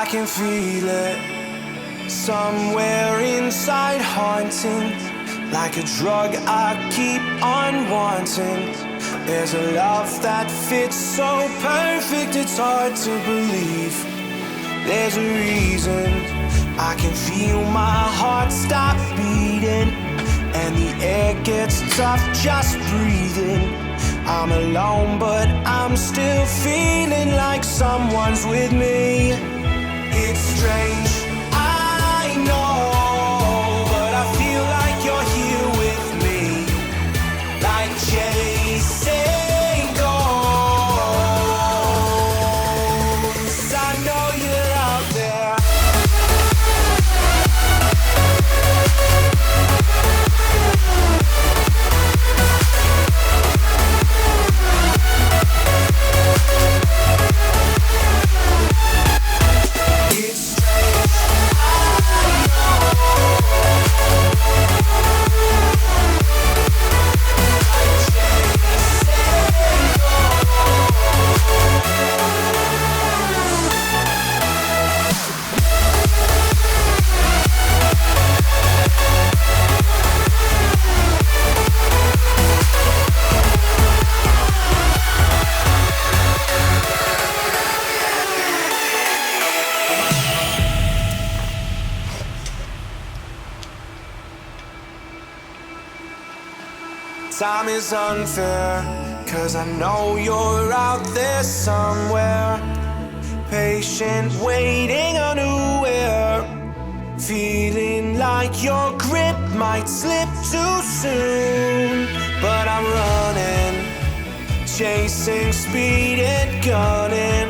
can feel it somewhere inside, haunting, like a drug I keep on wanting. There's a love that fits so perfect, it's hard to believe. There's a reason I can feel my heart stop beating, and the air gets tough just breathing. I'm alone, but I'm still feeling like someone's with me. It's strange, I know, but I feel like you're here with me, like chasing ghosts. I know you're out there. Time is unfair, 'cause I know you're out there somewhere, patient, waiting unaware, feeling like your grip might slip too soon. But I'm running, chasing speed and gunning.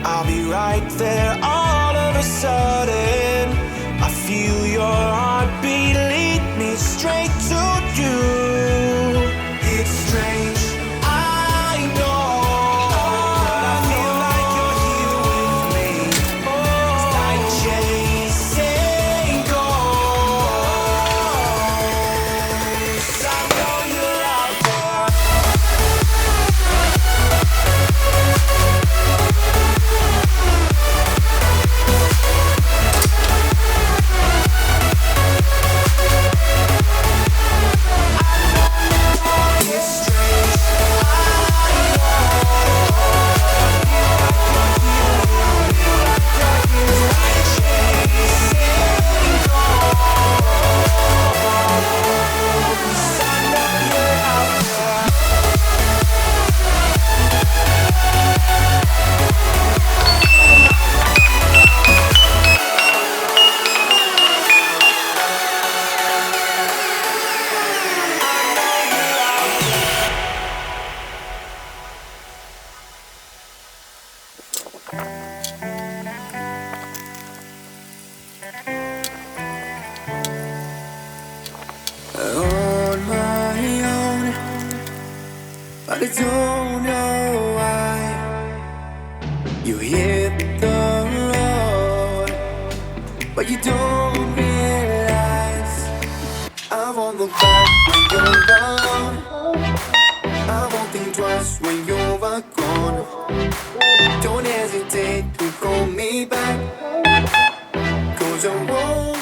I'll be right there all of a sudden. I feel your heartbeat lead me straight to you. It's strange, I know, but I feel like you're here with me. It's like chasing ghosts. I know you're out there. On my own, but I don't know why. You hit the road, but you don't realize I won't look back when you're gone. I won't think twice when you're gone. Don't hesitate to call me back, 'cause I won't